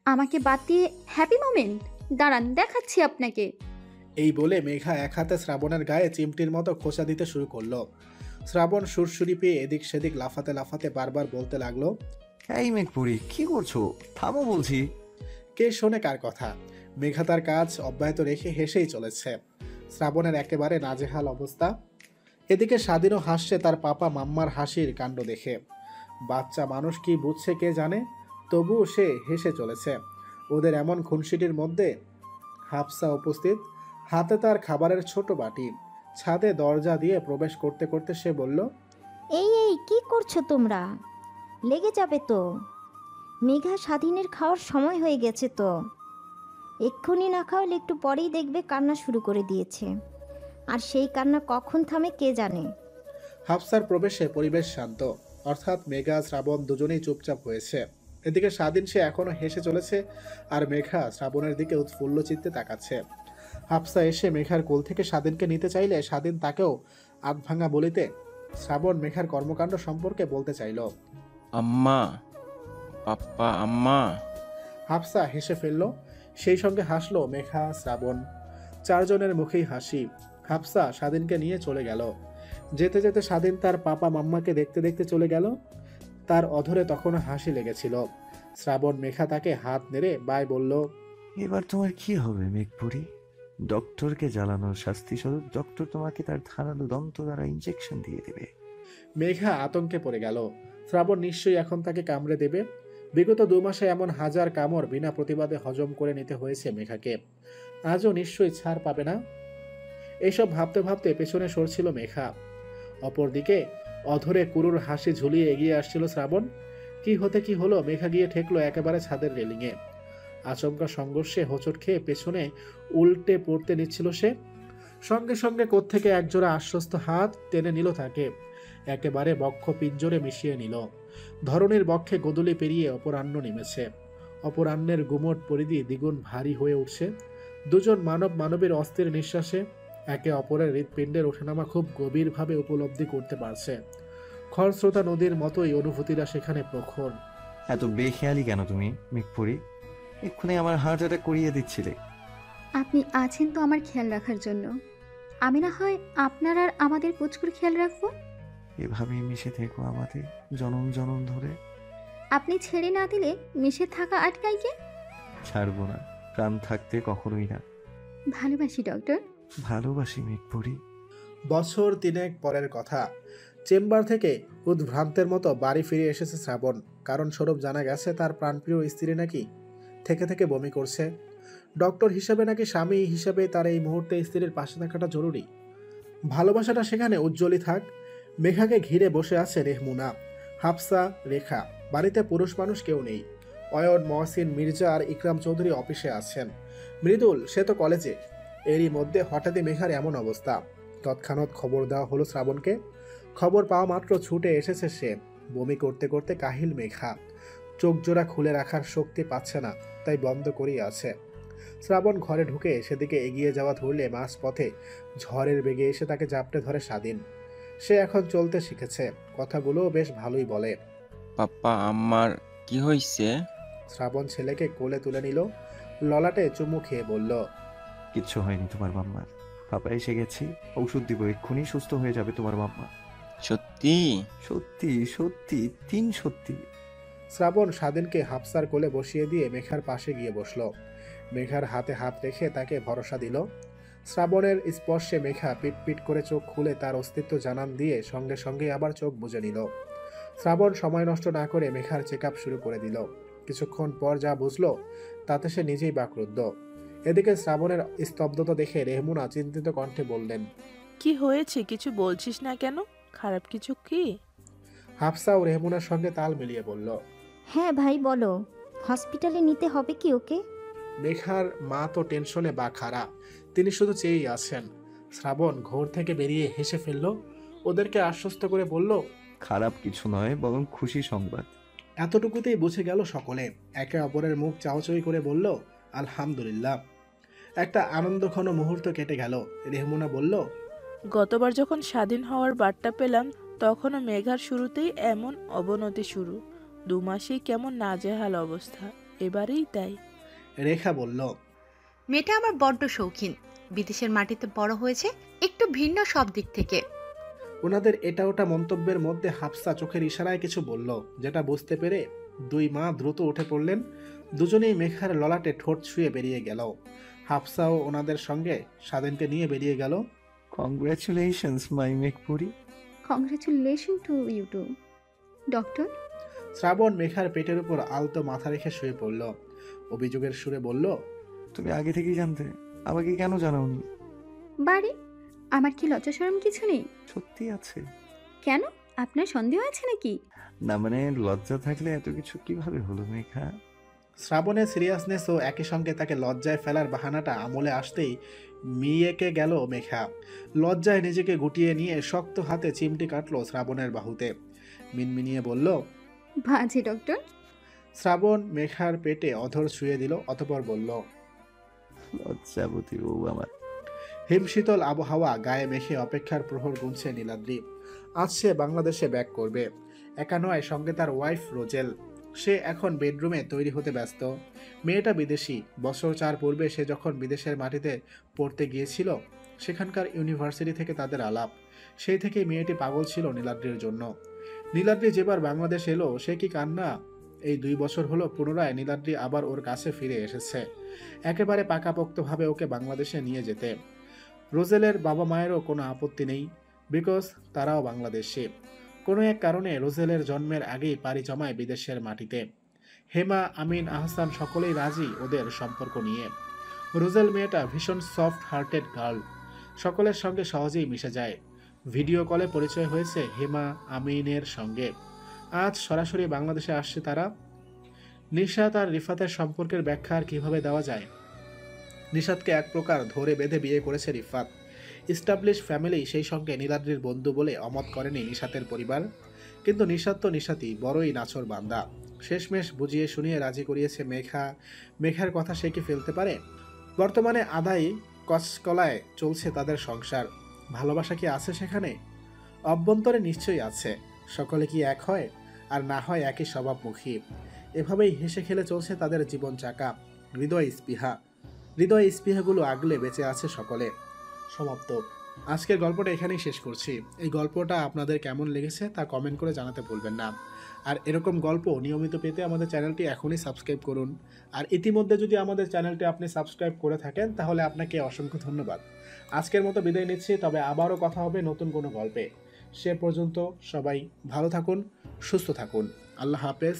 আমাকে বাদ দিয়ে হ্যাপি মোমেন্ট? দাঁড়ান, দেখাচ্ছি আপনাকে। এই বলে মেঘা এক হাতে শ্রাবণের গায়ে চিমটির মতো খোঁচা দিতে শুরু করলো। শ্রাবণ সুরসুরি পেয়ে এদিক সেদিক লাফাতে লাফাতে বারবার বলতে লাগলো, এই মেঘপুরি, কি করছো? থামো বলছি। কে শোনে কার কথা? মেঘা তার কাজ অব্যাহত রেখে হেসেই চলেছে। শ্রাবণের একেবারে নাজেহাল অবস্থা। এদিকে স্বাধীনও হাসছে তার পাপা মাম্মার হাসির কাণ্ড দেখে। বাচ্চা মানুষ কি বুঝছে কে জানে, তবুও সে হেসে চলেছে। ওদের এমন খুনসিটির মধ্যে হাফসা উপস্থিত, হাতে তার খাবারের ছোট বাটি। ছাদে দরজা দিয়ে প্রবেশ করতে করতে সে বলল, এই এই কি করছো তোমরা? লেগে যাবে তো। মেঘা স্বাধীনের খাওয়ার সময় হয়ে গেছে তো। এক্ষুনি না খাওয়ালে একটু পরেই দেখবে কান্না শুরু করে দিয়েছে। আর সেই কান্না কখন থামে কে জানে। হাফসার প্রবেশে পরিবেশ শান্ত, অর্থাৎ মেঘা শ্রাবণ দুজনেই চুপচাপ হয়েছে। এদিকে স্বাধীন সে এখনো হেসে চলেছে, আর মেঘা শ্রাবণের দিকে উৎফুল্ল চিত্তে তাকাচ্ছে। হাফসা এসে মেঘার কোল থেকে স্বাধীনকে নিতে চাইলে স্বাধীন তাকেও আধভাঙা বলিতে শ্রাবণ মেঘার কর্মকাণ্ড সম্পর্কে বলতে চাইল। আম্মা, পাপ্পা, আম্মা। হাফসা হেসে ফেলল, সেই সঙ্গে হাসলো মেঘা, শ্রাবণ। চারজনের মুখেই হাসি। হাফসা স্বাধীনকে নিয়ে চলে গেল। যেতে যেতে স্বাধীন তার পাপা মাম্মাকে দেখতে দেখতে চলে গেল। তার অধরে তখনও হাসি লেগেছিল। শ্রাবণ মেঘা তাকে হাত নেড়ে বাই বলল, এবার তোমার কি হবে মেঘপুরি? ডক্টরকে জ্বালানোর শাস্তি স্বরূপ ডক্টর তোমাকে তার ধারালো দন্ত দ্বারা ইঞ্জেকশন দিয়ে দেবে। মেঘা আতঙ্কে পড়ে গেল। শ্রাবণ নিশ্চয়ই এখন তাকে কামড়ে দেবে। বিগত 2 মাসে এমন হাজার কামড় বিনা প্রতিবাদে হজম করে নিতে হয়েছে মেঘাকে। আজও নিশ্চয়ই ছাড় পাবে না। এইসব ভাবতে ভাবতে পেছনে সরছিল মেঘা। অপরদিকে অধরে কুরুর হাসি ঝুলিয়ে এগিয়ে আসছিল শ্রাবণ। কি হতে কি হলো, মেঘা গিয়ে ঠেকলো একেবারে ছাদের রেলিংয়ে। আচমকা সংঘর্ষে হোঁচট খেয়ে পেছনে উল্টে পড়তে নিচ্ছিল সে। সঙ্গে সঙ্গে কোত্থেকে একজোড়া আশ্বস্ত হাত টেনে নিল তাকে, একেবারে বক্ষ পিঞ্জরে মিশিয়ে নিল। ধরনের বক্ষে গোদলি পেরিয়ে অপরাহ্ন নেমেছে। অপরাহ্নের গুমট পরিধি দ্বিগুণ ভারী হয়ে উঠছে। দুজন মানবের অস্থির নিঃশ্বাসে একে অপরের হৃৎপিণ্ডের ওঠানামা খুব গভীরভাবে উপলব্ধি করতে পারছে। খরস্রোতা নদীর মতোই অনুভূতিরা সেখানে প্রখর। এত বেখেয়ালি কেন তুমি মেঘপুরি? এক্ষুনি আমার হার্ট অ্যাটাক করিয়ে দিচ্ছিলে। আপনি আছেন তো আমার খেয়াল রাখার জন্য। আমি না হয় আপনার আর আমাদের পুচকুর খেয়াল রাখবো। এভাবেই মিশে থেকো আমাদের জনম জনম ধরে। আপনি ছেড়ে না দিলে মিশে থাকা আটকাই কে? ছাড়বো না, প্রাণ থাকতে কখনোই না। ভালোবাসি ডক্টর। ভালোবাসি মেঘপুরি। বছর 3 পরের কথা। চেম্বার থেকে উদ্ভ্রান্তের মতো বাড়ি ফিরে এসেছে শ্রাবণ। কারণ স্বরূপ জানা গেছে তার প্রাণপ্রিয় স্ত্রী নাকি থেকে থেকে বমি করছে। ডক্টর হিসেবে নাকি স্বামী হিসেবে তার এই মুহূর্তে স্ত্রীর পাশে থাকাটা জরুরি। ভালোবাসাটা সেখানে উজ্জ্বলই থাক। মেঘাকে ঘিরে বসে আছে রেহমুনা, হাফসা, রেখা। বাড়িতে পুরুষ মানুষ কেউ নেই। অয়ন, মহসিন, মির্জা আর ইকরাম চৌধুরী অফিসে আছেন। মৃদুল সে তো কলেজে। এরই মধ্যে হঠাৎই মেঘার এমন অবস্থা। তৎক্ষণাৎ খবর দেওয়া হলো শ্রাবণকে। খবর পাওয়া মাত্র ছুটে এসেছে সে। বমি করতে করতে কাহিল মেঘা। চোখ জোড়া খুলে রাখার শক্তি পাচ্ছে না, তাই বন্ধ করেই আছে। শ্রাবণ ঘরে ঢুকে সেদিকে এগিয়ে যাওয়া ধরলে মাঝপথে ঝড়ের বেগে এসে তাকে জাপটে ধরে স্বাধীন। সে এখন চলতে শিখেছে, কথাগুলোও বেশ ভালোই বলে। পাপ্পা, আম্মার কি হয়েছে? শ্রাবণ ছেলেকে কোলে তুলে নিল, ললাটে চুমু খেয়ে বলল, কিচ্ছু হয়নি তোমার মাম্মার। পাপা এসে গেছি, ঔষধ দিব, এক্ষুনি সুস্থ হয়ে যাবে তোমার মাম্মা। সত্যি? সত্যি সত্যি, 3 সত্যি। শ্রাবণ স্বাধীনকে হাফসার কোলে বসিয়ে দিয়ে মেঘার পাশে গিয়ে বসল। মেঘার হাতে হাত রেখে তাকে ভরসা দিল। শ্রাবণের স্পর্শে মেঘা পিট পিট করে চোখ খুলে তার অস্তিত্ব জানান দিয়ে সঙ্গে সঙ্গে আবার চোখ বুজে নিল। শ্রাবণ সময় নষ্ট না করে মেঘার চেক আপ শুরু করে দিল। কিছুক্ষণ পর যা বুঝলো তাতে সে নিজেই বাকরুদ্ধ। এদিকে শ্রাবণের স্তব্ধতা দেখে রেহমুনা চিন্তিত কণ্ঠে বললেন, কি হয়েছে? কিছু বলছিস না কেন? খারাপ কিছু কি? হাফসা ও রেহমুনার সঙ্গে তাল মিলিয়ে বলল, হ্যাঁ ভাই বলো, হসপিটালে নিতে হবে কি ওকে? মেঘার মা তো টেনশনে বা খাড়া, তিনি শুধু চেয়েই আছেন। শ্রাবণ ঘোর থেকে বেরিয়ে হেসে ফেলল, ওদেরকে আশ্বস্ত করে বলল, খারাপ কিছু নয়, বরং খুশি সংবাদ। এতটুকুতেই বুঝে গেল সকলে। একে অপরের মুখ চাওয়াচাই করে বলল, আলহামদুলিল্লাহ। একটা আনন্দঘন মুহূর্ত কেটে গেল। রেহমুনা বলল, গতবার যখন স্বাধীন হওয়ার বার্তা পেলাম তখনও মেঘার শুরুতেই এমন অবনতি শুরু, 2 মাসেই কেমন নাজেহাল অবস্থা, এবারেই তাই। রেখা বলল, মেয়েটা আমার বড্ড শৌখিন, বিদেশের মাটিতে বড় হয়েছে, একটু ভিন্ন সব দিক থেকে। ওনাদের এটা ওটা মন্তব্যের মধ্যে হাফসা চোখের ইশারায় কিছু বলল, যেটা বুঝতে পেরে 2 মা দ্রুত উঠে পড়লেন। দুজনেই মেঘার ললাটে ঠোঁট ছুঁয়ে বেরিয়ে গেল। হাফসাও ওনাদের সঙ্গে স্বাধীনকে নিয়ে বেরিয়ে গেল। কংগ্রাচুলেশনস মাই মেঘপুরি। Congratulation to you too doctor. Shraban মেঘার পেটের উপর আলতো মাথা রেখে শুয়ে পড়ল। অভিযোগের সুরে বলল, তুমি আগে থেকেই জানতে, আমাকে কেন জানাওনি? বাড়ি আমার কি লজ্জা শরম কিছু নেই? সত্যি আছে। কেন, আপনার সন্দেহ আছে নাকি? না মানে লজ্জা থাকলে এত কিছু কিভাবে হলো মেঘা? শ্রাবণের সিরিয়াসনেস ও একই সঙ্গে তাকে লজ্জায় ফেলার বাহানাটা আমলে আসতেই মিয়েকে গেল মেঘা। লজ্জায় নিজেকে গুটিয়ে নিয়ে শক্ত হাতে চিমটি কাটলো শ্রাবণের বাহুতে। মিনমিনিয়ে বলল, বাজে ডক্টর। শ্রাবণ মেঘার পেটে অধর ছুঁয়ে দিল, অতঃপর বলল, লজ্জাবতী বউ আমার। হিমশীতল আবহাওয়া গায়ে মেখে অপেক্ষার প্রহর গুনছে নীলাদ্রি। আজ সে বাংলাদেশে ব্যাক করবে। একা নয়, সঙ্গে তার ওয়াইফ রোজেল। সে এখন বেডরুমে তৈরি হতে ব্যস্ত। মেয়েটা বিদেশি। বছর 4 পূর্বে সে যখন বিদেশের মাটিতে পড়তে গিয়েছিল, সেখানকার ইউনিভার্সিটি থেকে তাদের আলাপ। সেই থেকেই মেয়েটি পাগল ছিল নীলাদ্রির জন্য। নীলাদ্রি যেবার বাংলাদেশ এলো, সে কি কান্না! এই 2 বছর হলো পুনরায় নীলাদ্রি আবার ওর কাছে ফিরে এসেছে, একেবারে পাকাপোক্তভাবে ওকে বাংলাদেশে নিয়ে যেতে। রোজেলের বাবা মায়েরও কোনো আপত্তি নেই, বিকজ তারাও বাংলাদেশি। কোনো এক কারণে রোজেলের জন্মের আগেই পাড়ি জমায় বিদেশের মাটিতে। হেমা, আমিন, আহসান সকলেই রাজি ওদের সম্পর্ক নিয়ে। রোজেল মেয়েটা ভীষণ সফট হার্টেড গার্ল, সকলের সঙ্গে সহজেই মিশে যায়। ভিডিও কলে পরিচয় হয়েছে হেমা আমিনের সঙ্গে। আজ সরাসরি বাংলাদেশে আসছে তারা। নিশাত আর রিফাতের সম্পর্কের ব্যাখ্যা আর কীভাবে দেওয়া যায়? নিশাতকে এক প্রকার ধরে বেঁধে বিয়ে করেছে রিফাত। ইস্টাবলিশ ফ্যামিলি, সেই সঙ্গে নীলাদ্রির বন্ধু বলে অমত করেনি নিশাতের পরিবার। কিন্তু নিশাত তো নিশাতই, বড়ই নাছর বান্দা। শেষমেশ বুঝিয়ে শুনিয়ে রাজি করিয়েছে মেঘা। মেঘার কথা সে কি ফেলতে পারে? বর্তমানে আদাই কচকলায় চলছে তাদের সংসার। ভালোবাসা কি আছে সেখানে? অভ্যন্তরে নিশ্চয়ই আছে। সকলে কি এক হয়? আর না হয় একই স্বভাবমুখী। এভাবেই হেসে খেলে চলছে তাদের জীবন চাকা। হৃদয় স্পৃহাগুলো আগলে বেঁচে আছে সকলে। সমাপ্ত। আজকের গল্পটা এখানেই শেষ করছি। এই গল্পটা আপনাদের কেমন লেগেছে তা কমেন্ট করে জানাতে ভুলবেন না। আর এরকম গল্প নিয়মিত পেতে আমাদের চ্যানেলটি এখনই সাবস্ক্রাইব করুন। আর ইতিমধ্যে যদি আমাদের চ্যানেলটি আপনি সাবস্ক্রাইব করে থাকেন, তাহলে আপনাকে অসংখ্য ধন্যবাদ। আজকের মতো বিদায় নিচ্ছি, তবে আবারও কথা হবে নতুন কোনো গল্পে। সে পর্যন্ত সবাই ভালো থাকুন, সুস্থ থাকুন। আল্লাহ হাফেজ।